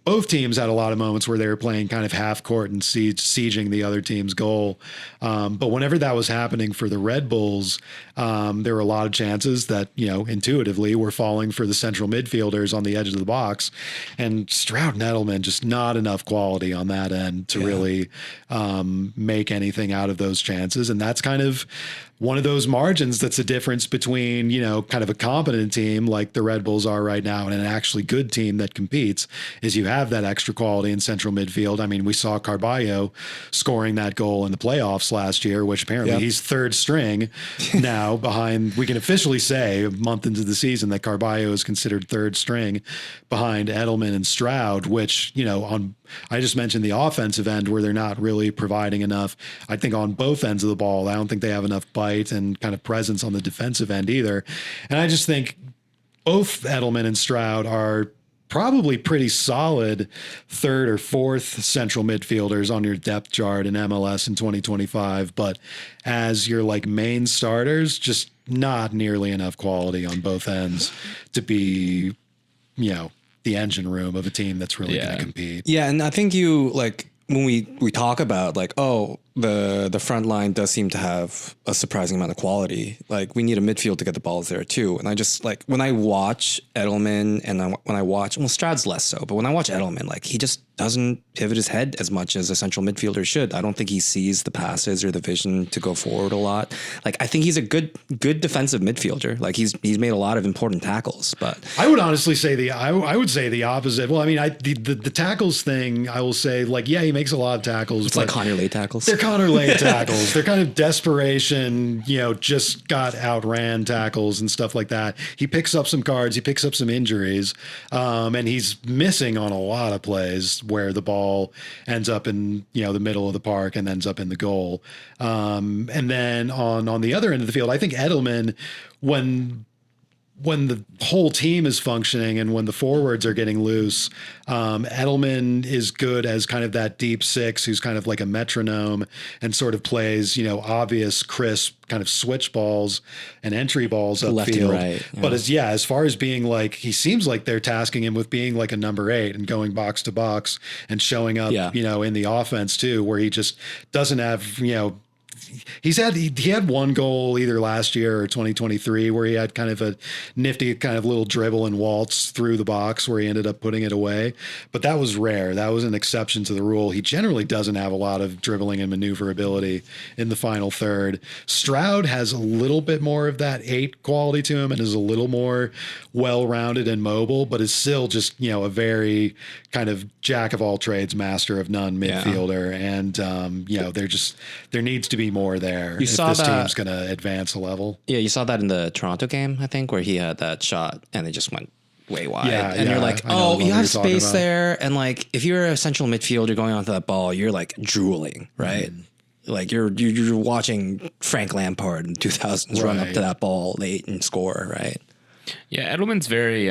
both teams had a lot of moments where they were playing kind of half court and sieging the other team's goal. But whenever that was happening for the Red Bulls, there were a lot of chances that, intuitively were falling for the central midfielders on the edge of the box, and Stroud and Edelman, just not enough quality on that end to really make anything out of those chances. And that's kind of one of those margins that's a difference between, kind of a competent team like the Red Bulls are right now and an actually good team that competes, is you have that extra quality in central midfield. I mean, we saw Carballo scoring that goal in the playoffs last year, which apparently he's third string now behind, we can officially say a month into the season that Carballo is considered third string behind Edelman and Stroud, which, I just mentioned the offensive end where they're not really providing enough. I think on both ends of the ball, I don't think they have enough bite and kind of presence on the defensive end either. And I just think both Edelman and Stroud are probably pretty solid third or fourth central midfielders on your depth chart in MLS in 2025. But as your like main starters, just not nearly enough quality on both ends to be, the engine room of a team that's really going to compete. Yeah, and I think when we talk about like, oh, the front line does seem to have a surprising amount of quality. Like we need a midfield to get the balls there too. And I just like when I watch Edelman and when I watch, well, Stroud's less so, but when I watch Edelman, like he just doesn't pivot his head as much as a central midfielder should. I don't think he sees the passes or the vision to go forward a lot. Like I think he's a good defensive midfielder. Like he's made a lot of important tackles, but I would honestly say I would say the opposite. Well, I mean, the tackles thing, I will say, like, yeah, he makes a lot of tackles. it's like Connor Lay tackles. They're Connor Lay tackles. They're kind of desperation, just got outran tackles and stuff like that. He picks up some cards, he picks up some injuries, and he's missing on a lot of plays where the ball ends up in, the middle of the park and ends up in the goal. And then on the other end of the field, I think Edelman, when the whole team is functioning and when the forwards are getting loose, Edelman is good as kind of that deep six who's kind of like a metronome and sort of plays, obvious, crisp kind of switch balls and entry balls upfield. Left and right. Yeah. But as far as being like, he seems like they're tasking him with being like a number 8 and going box to box and showing up, in the offense too, where he just doesn't have, he had one goal either last year or 2023 where he had kind of a nifty kind of little dribble and waltz through the box where he ended up putting it away. But that was rare. That was an exception to the rule. He generally doesn't have a lot of dribbling and maneuverability in the final third. Stroud has a little bit more of that 8 quality to him and is a little more well-rounded and mobile, but is still just, a very kind of jack of all trades, master of none midfielder. And, there needs to be more there if this team's going to advance a level. Yeah, you saw that in the Toronto game, I think, where he had that shot and it just went way wide. And you're like, you have space there. And like, if you're a central midfielder going onto that ball, you're like drooling, right? Like you're watching Frank Lampard in 2000s run up to that ball late and score, right? Yeah, Edelman's very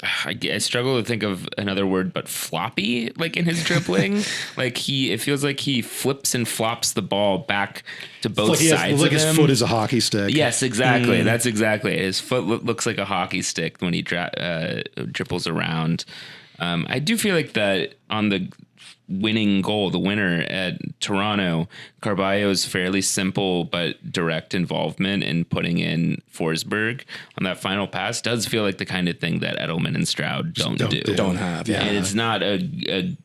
I struggle to think of another word but floppy, like in his dribbling. It feels like he flips and flops the ball back to both sides of him. His foot is a hockey stick. Yes, exactly. That's exactly it. His foot looks like a hockey stick when he dribbles around. I do feel like that on the winning goal, the winner at Toronto, Carballo's fairly simple but direct involvement in putting in Forsberg on that final pass does feel like the kind of thing that Edelman and Stroud don't have. Yeah. And it's not a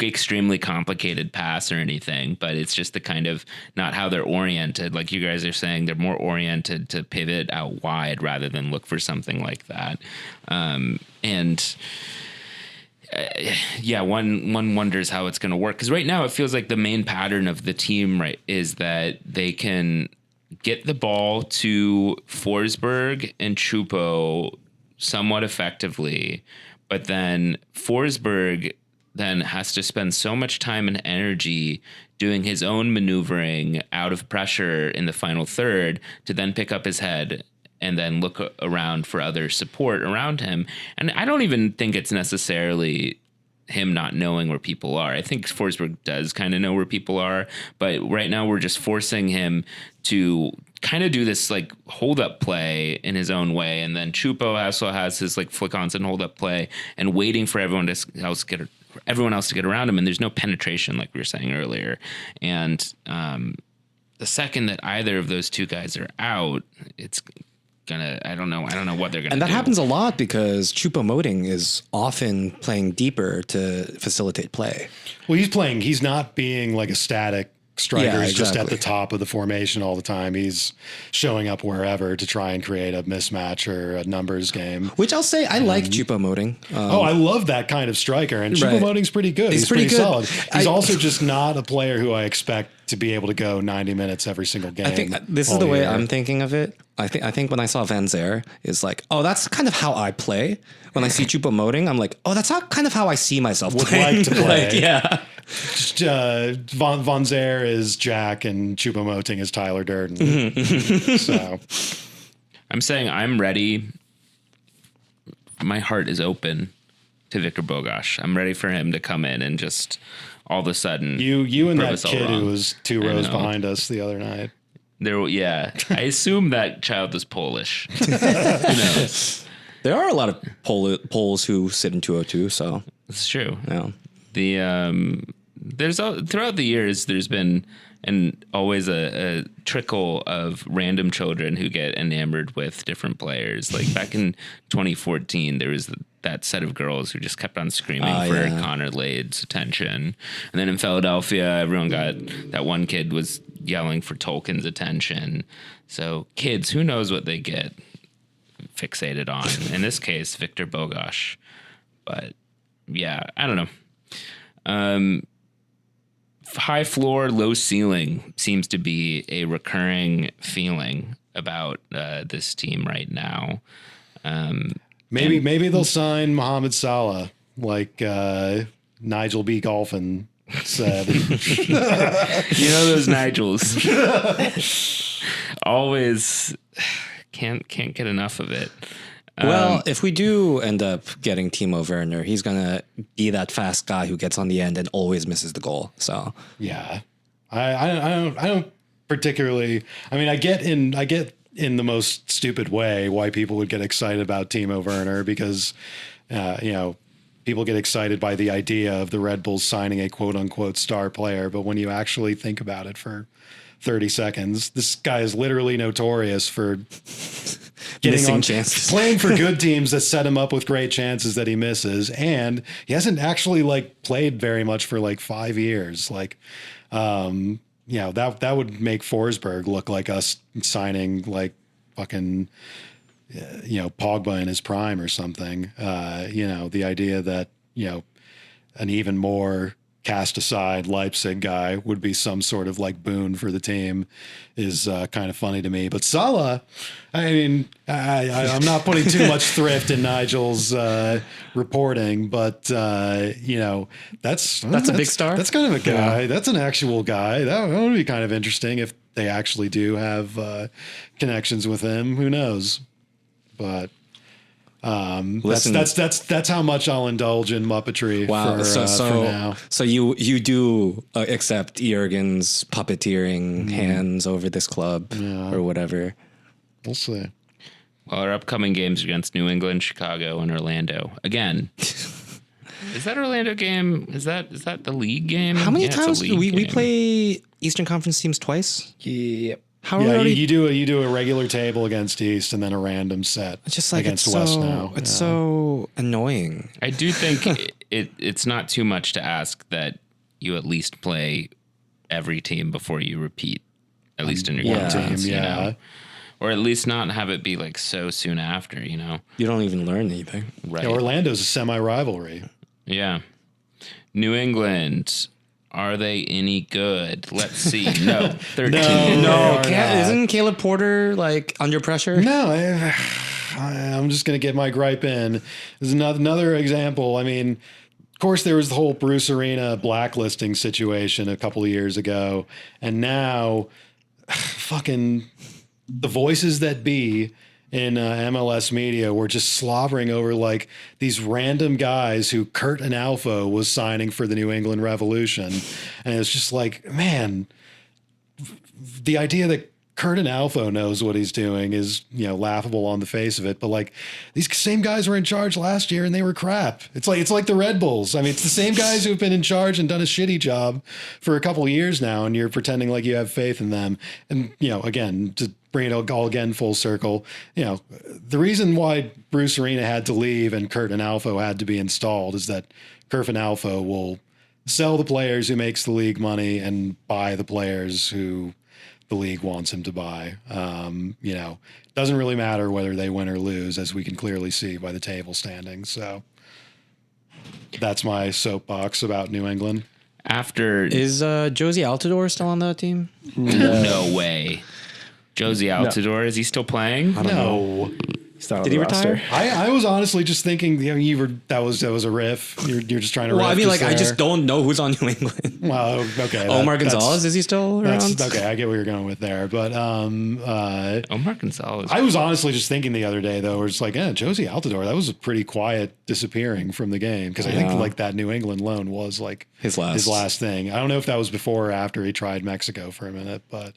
extremely complicated pass or anything, but it's just the kind of not how they're oriented. Like you guys are saying, they're more oriented to pivot out wide rather than look for something like that. One wonders how it's going to work, because right now it feels like the main pattern of the team, right, is that they can get the ball to Forsberg and Chupo somewhat effectively, but then Forsberg then has to spend so much time and energy doing his own maneuvering out of pressure in the final third to then pick up his head and then look around for other support around him. And I don't even think it's necessarily him not knowing where people are. I think Forsberg does kind of know where people are, but right now we're just forcing him to kind of do this like hold up play in his own way. And then Chupo also has his like flick ons and hold up play and waiting for everyone else to get around him. And there's no penetration, like we were saying earlier. And the second that either of those two guys are out, it's I don't know what they're gonna do. And that happens a lot because Choupo-Moting is often playing deeper to facilitate play. Well, he's not being like a static striker. He's just at the top of the formation all the time. He's showing up wherever to try and create a mismatch or a numbers game. Which I'll say I like Choupo-Moting. I love that kind of striker. And Choupo-Moting's pretty good. He's pretty good. Solid. He's also just not a player who I expect to be able to go 90 minutes every single game. I think this is the way I'm thinking of it. I think when I saw Van Zer is like, oh, that's kind of how I play. When I see Choupo-Moting, I'm like, oh, that's kind of how I see myself would like to play. Yeah. Van Zer is Jack and Choupo-Moting is Tyler Durden. So I'm saying I'm ready. My heart is open to Victor Bogash. I'm ready for him to come in and just all of a sudden you and that kid who was 2 rows behind us the other night. I assume that child is Polish. Who knows? There are a lot of Poles who sit in 202, so it's true. Yeah. throughout the years, there's been always a trickle of random children who get enamored with different players. Like back in 2014, there was that set of girls who just kept on screaming for Connor Lade's attention. And then in Philadelphia, everyone got, that one kid was yelling for Tolkien's attention. So kids, who knows what they get fixated on. In this case, Victor Bogosh. But yeah, I don't know. High floor, low ceiling seems to be a recurring feeling about this team right now. Maybe they'll sign Mohamed Salah like Nigel B. Golfin said. You know those Nigels. Always can't get enough of it. Well, if we do end up getting Timo Werner, he's gonna be that fast guy who gets on the end and always misses the goal. So yeah, I don't particularly. I mean, I get in the most stupid way why people would get excited about Timo Werner because people get excited by the idea of the Red Bulls signing a quote unquote star player, but when you actually think about it for 30 seconds, this guy is literally notorious for getting on chances, playing for good teams that set him up with great chances that he misses, and he hasn't actually like played very much for like 5 years. Like, that would make Forsberg look like us signing like fucking Pogba in his prime or something. The idea that an even more cast aside Leipzig guy would be some sort of like boon for the team is kind of funny to me. But Salah, I mean, I'm not putting too much thrift in Nigel's reporting, but that's a big star. That's kind of a guy. Yeah. That's an actual guy. That would be kind of interesting if they actually do have connections with him. Who knows? But that's how much I'll indulge in Muppetry. Wow. For now. So you do accept Jurgen's puppeteering hands over this club or whatever. We'll see. Well, our upcoming games against New England, Chicago, and Orlando. Again, is that Orlando game? Is that the league game? How many times do we play Eastern Conference teams twice? Yep. You do a regular table against East and then a random set just like against West now. It's so annoying. I do think it's not too much to ask that you at least play every team before you repeat, at least in your conference, or at least not have it be like so soon after, You don't even learn anything. Right. Yeah, Orlando's a semi-rivalry. Yeah. New England, are they any good? Let's see. No, 13. No. Isn't Caleb Porter like under pressure? No, I'm just going to get my gripe in. There's another example. I mean, of course, there was the whole Bruce Arena blacklisting situation a couple of years ago, and now fucking the voices that be in MLS media were just slobbering over like these random guys who Kurt Analfo was signing for the New England Revolution. And it's just like, man, the idea that Kurt Analfo knows what he's doing is, laughable on the face of it. But like these same guys were in charge last year and they were crap. It's like the Red Bulls. I mean, it's the same guys who've been in charge and done a shitty job for a couple of years now. And you're pretending like you have faith in them. And, again, to bring it all again full circle, the reason why Bruce Arena had to leave and Kurt Analfo had to be installed is that Kurt Analfo will sell the players who makes the league money and buy the players who the league wants him to buy. Doesn't really matter whether they win or lose, as we can clearly see by the table standings. So that's my soapbox about New England. Is Josie Altidore still on the team? No way. Josie Altidore, is he still playing? I don't know. Did he retire? I was honestly just thinking, that was a riff. You're just trying to. Well, I mean, like, I just don't know who's on New England. Well, okay. Omar Gonzalez, is he still around? Okay, I get where you're going with there, but Omar Gonzalez. I was honestly just thinking the other day though, where it's like, Josie Altidore, that was a pretty quiet disappearing from the game because I think like that New England loan was like his last thing. I don't know if that was before or after he tried Mexico for a minute, but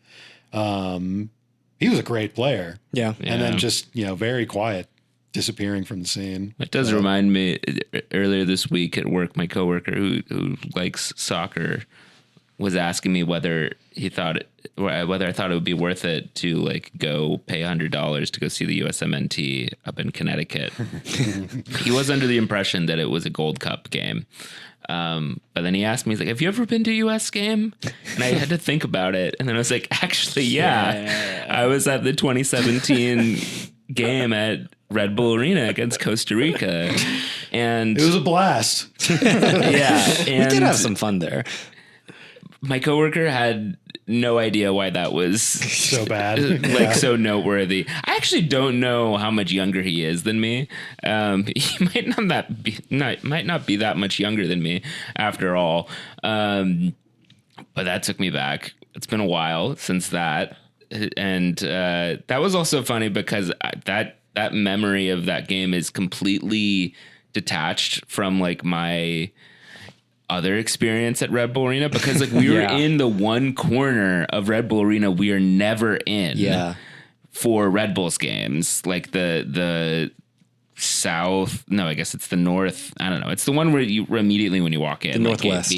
he was a great player. Yeah. And then just, very quiet disappearing from the scene. It does remind me, earlier this week at work, my coworker who likes soccer was asking me whether I thought it would be worth it to like go pay $100 to go see the USMNT up in Connecticut. He was under the impression that it was a Gold Cup game. But then he asked me, he's like, have you ever been to a US game? And I had to think about it. And then I was like, actually, yeah. I was at the 2017 game at Red Bull Arena against Costa Rica. And it was a blast. Yeah. We did have some fun there. My coworker had no idea why that was so bad, so noteworthy. I actually don't know how much younger he is than me. He might not be that much younger than me after all. But that took me back. It's been a while since that, and that was also funny because that memory of that game is completely detached from like my other experience at Red Bull Arena, because like we were in the one corner of Red Bull Arena we are never in for Red Bulls games, like the south, no, I guess it's the north, I don't know, it's the one where you immediately when you walk in, the like northwest.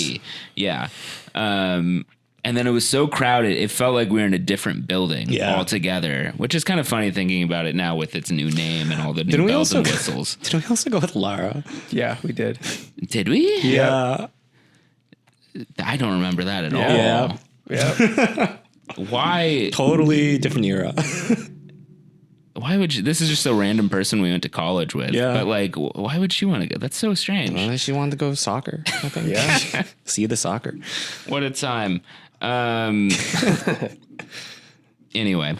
And then it was so crowded, it felt like we were in a different building altogether, which is kind of funny thinking about it now with its new name and all the new bells and whistles. Did we also go with Lara? Yeah, we did. Did we? Yeah. I don't remember that at all. Yeah. Yeah. Why? Totally different era. Why would you? This is just a random person we went to college with. Yeah. But like, why would she want to go? That's so strange. She wanted to go soccer, I think. Yeah. See the soccer. What a time. Anyway,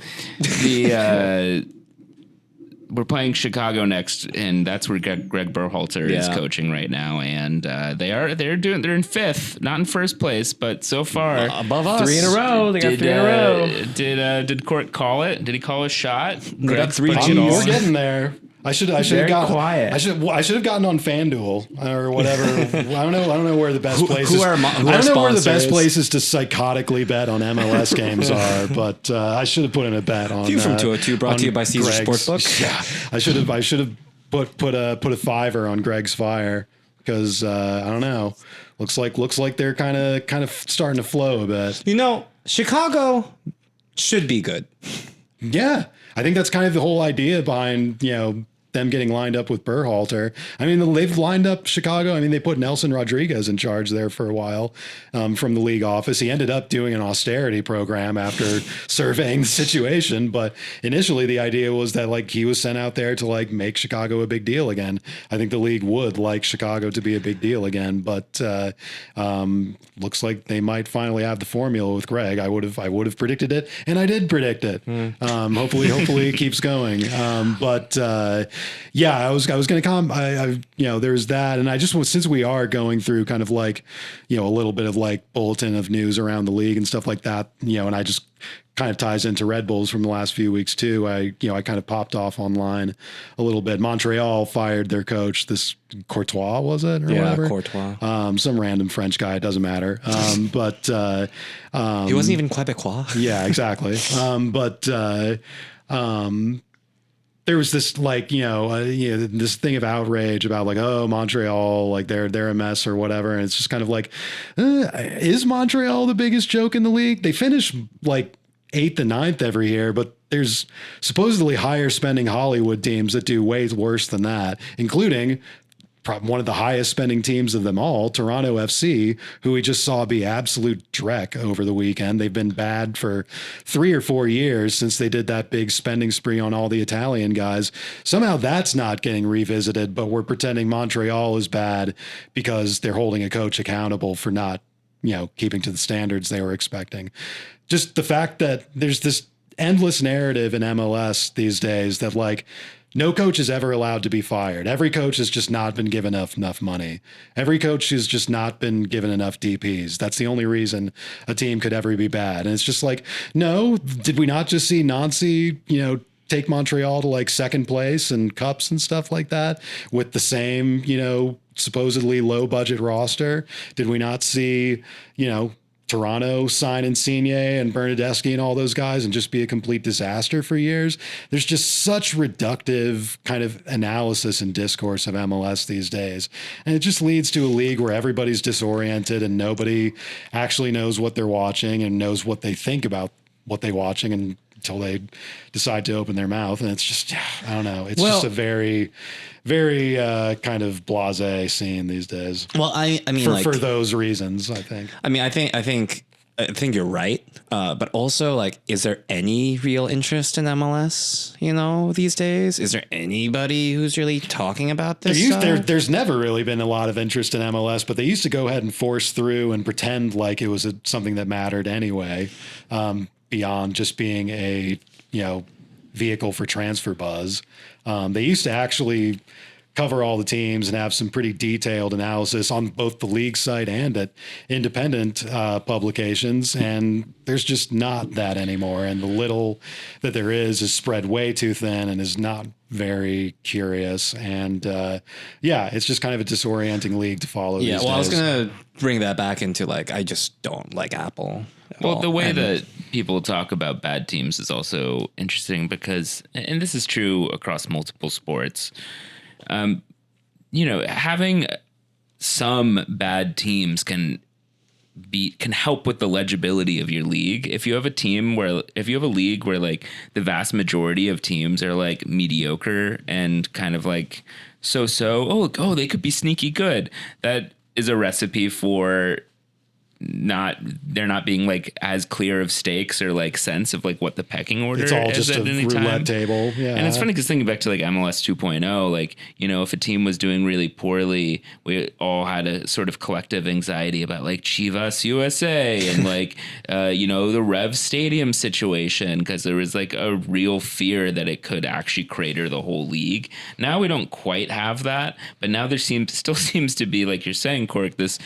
we're playing Chicago next, and that's where Greg Berhalter is coaching right now, and they're in fifth, not in first place, but so far above us. 3 in a row. They got 3 in a row. Did Cork call it? Did he call a shot? They got 3 We're getting there. I should have gotten quiet. I should have gotten on FanDuel or whatever. I don't know where the best places. I don't know where the best places to psychotically bet on MLS games are, but I should have put in a bet on. View from 202 brought to you by Caesar Sportsbook. Yeah, I should have put a $5 on Greg's Fire because I don't know. Looks like they're kind of starting to flow a bit. You know, Chicago should be good. Yeah, I think that's kind of the whole idea behind them getting lined up with Berhalter. I mean, they've lined up Chicago. I mean, they put Nelson Rodriguez in charge there for a while from the league office. He ended up doing an austerity program after surveying the situation. But initially, the idea was that like he was sent out there to like make Chicago a big deal again. I think the league would like Chicago to be a big deal again. But looks like they might finally have the formula with Greg. I would have predicted it, and I did predict it. Hopefully it keeps going. Yeah, I was going to come. There's that. And I just, since we are going through kind of like, a little bit of like bulletin of news around the league and stuff like that, and I just kind of ties into Red Bulls from the last few weeks too. I kind of popped off online a little bit. Montreal fired their coach, this Courtois, was it? Or whatever? Courtois. Some random French guy. It doesn't matter. But he wasn't even Quebecois. Yeah, exactly. There was this like, this thing of outrage about like, oh, Montreal, like they're a mess or whatever. And it's just kind of like, is Montreal the biggest joke in the league? They finish like 8th and 9th every year, but there's supposedly higher spending Hollywood teams that do way worse than that, including one of the highest spending teams of them all, Toronto FC, who we just saw be absolute dreck over the weekend. They've been bad for 3 or 4 years since they did that big spending spree on all the Italian guys. Somehow that's not getting revisited, but we're pretending Montreal is bad because they're holding a coach accountable for not, keeping to the standards they were expecting. Just the fact that there's this endless narrative in MLS these days that like, no coach is ever allowed to be fired. Every coach has just not been given enough money. Every coach has just not been given enough DPs. That's the only reason a team could ever be bad. And it's just like, no, did we not just see Nancy, take Montreal to like second place and cups and stuff like that with the same, supposedly low budget roster? Did we not see, Toronto sign Insigne and Bernadeschi and all those guys and just be a complete disaster for years. There's just such reductive kind of analysis and discourse of MLS these days. And it just leads to a league where everybody's disoriented and nobody actually knows what they're watching and knows what they think about what they're watching until they decide to open their mouth. And it's just, I don't know. It's just a very, very kind of blasé scene these days. Well, I mean, for those reasons, I think. I mean, I think you're right. But also, like, is there any real interest in MLS, these days? Is there anybody who's really talking about this? There's never really been a lot of interest in MLS, but they used to go ahead and force through and pretend like it was something that mattered anyway, beyond just being a, vehicle for transfer buzz. They used to actually cover all the teams and have some pretty detailed analysis on both the league site and at independent publications. And there's just not that anymore. And the little that there is spread way too thin and is not very curious. And it's just kind of a disorienting league to follow. Yeah. These Well, days. I was going to bring that back into I just don't like Apple. Well, the way that people talk about bad teams is also interesting because, and this is true across multiple sports, having some bad teams can help with the legibility of your league. If you have a league where like the vast majority of teams are like mediocre and kind of like so, they could be sneaky good. That is a recipe for they're not being like as clear of stakes or like sense of like what the pecking order is. It's all just at a any roulette time. table. Yeah. And it's funny because thinking back to like MLS 2.0, like, if a team was doing really poorly, we all had a sort of collective anxiety about like Chivas USA and like, the Rev Stadium situation, because there was like a real fear that it could actually crater the whole league. Now we don't quite have that, but now there still seems to be, like you're saying, Cork, this,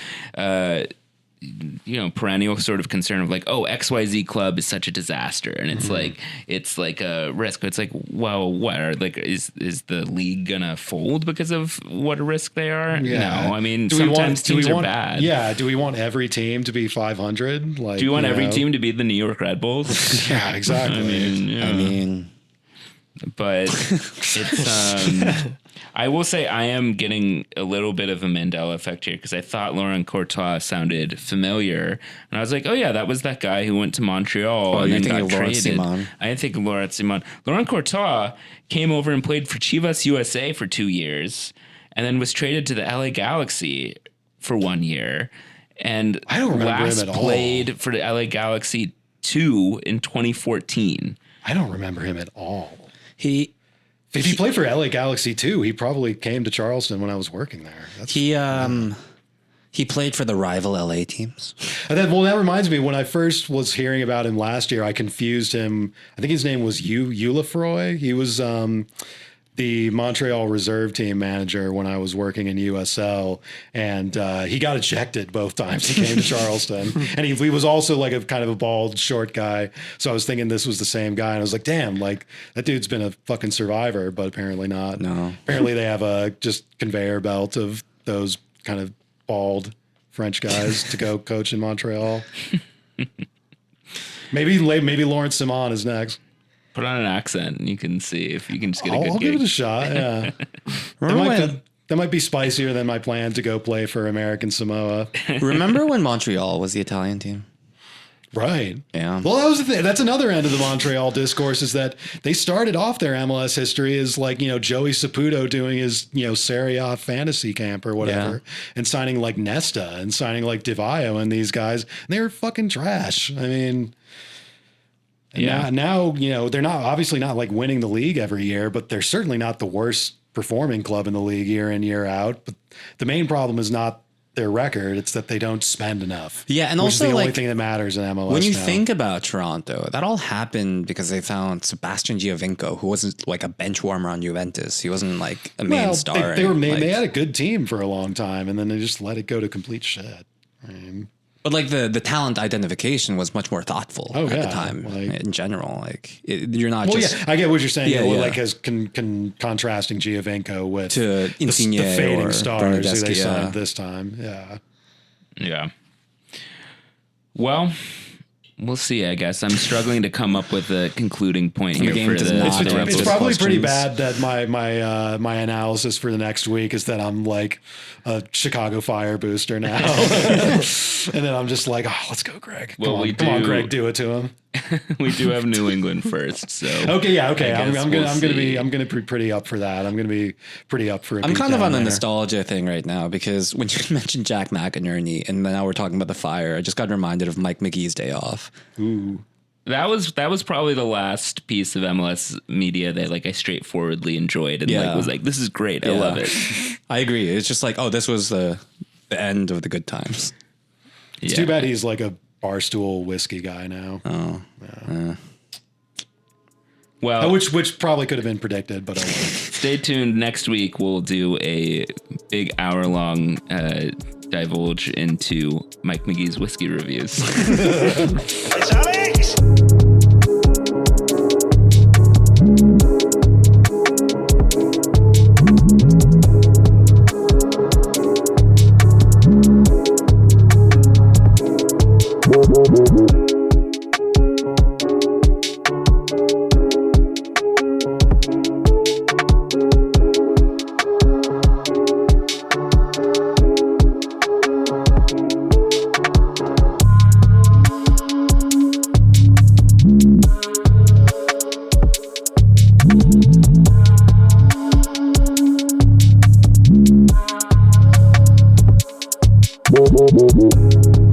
perennial sort of concern of like, XYZ club is such a disaster. And it's like a risk. It's like, well, what are like, is the league gonna fold because of what a risk they are? Yeah. No, I mean, sometimes teams are bad. Yeah. Do we want every team to be 500? Like, do you want every team to be the New York Red Bulls? Yeah, exactly. I mean, but it's I will say I am getting a little bit of a Mandela effect here because I thought Laurent Courtois sounded familiar, and I was like, oh yeah, that was that guy who went to Montreal and then got traded. I didn't think of Laurent Simon. Laurent Courtois came over and played for Chivas USA for 2 years, and then was traded to the LA Galaxy for 1 year, and I don't remember last him at all. played for the LA Galaxy 2 in 2014. I don't remember him at all. If he played for LA Galaxy too, he probably came to Charleston when I was working there. He played for the rival LA teams. And then, that reminds me, when I first was hearing about him last year, I confused him. I think his name was Ulafroy. He was the Montreal reserve team manager when I was working in USL, and he got ejected both times he came to Charleston. And he was also like a kind of a bald, short guy. So I was thinking this was the same guy, and I was like, damn, like that dude's been a fucking survivor, but apparently not. No. Apparently they have a just conveyor belt of those kind of bald French guys to go coach in Montreal. Maybe Lawrence Simon is next. Put on an accent and you can see if you can just get a good I'll gig. give it a shot. Yeah. That might be spicier than my plan to go play for American Samoa. Remember when Montreal was the Italian team? Right. Yeah. Well, that was the thing. That's another end of the Montreal discourse, is that they started off their MLS history as like, Joey Saputo doing his, Serie A fantasy camp or whatever, and signing like Nesta and signing like DiVio and these guys. And they were fucking trash. I mean, now, they're not obviously not like winning the league every year, but they're certainly not the worst performing club in the league year in, year out. But the main problem is not their record, it's that they don't spend enough. Yeah, and which also is the only like, thing that matters in MLS. when you now. think about Toronto, that all happened because they found Sebastian Giovinco, who wasn't like a bench warmer on Juventus. He wasn't like a main star. They had a good team for a long time, and then they just let it go to complete shit. I mean, but like the talent identification was much more thoughtful at the time. Like, in general, like you're not well, just. yeah, I get what you're saying. Yeah, like as contrasting Giovinco with to Insigne the fading or stars who they Bernadeschi, signed this time. Yeah. Yeah. Well, we'll see, I guess. I'm struggling to come up with a concluding point here game for does the not It's answer probably pretty questions. bad that my analysis for the next week is that I'm like a Chicago Fire booster now, and then I'm just like, oh, let's go, Greg. Well, Come on, Greg, do it to him. We do have New England first, so Okay, yeah, okay. I I'm guess gonna we'll see. be pretty up for that. I'm gonna be pretty up for. I'm kind of on the nostalgia thing right now because when you mentioned Jack McInerney and now we're talking about the Fire, I just got reminded of Mike McGee's day off. Ooh. That was probably the last piece of MLS media that like I straightforwardly enjoyed and like Yeah. was like, this is great. I Yeah. love it. I agree. It's just like, oh, this was the end of the good times. It's too bad he's like a barstool whiskey guy now. Oh, Well, Which probably could have been predicted, but stay tuned. Next week we'll do a big hour-long divulge into Mike McGee's whiskey reviews. It's Alex! Boom, boom, boom, boom.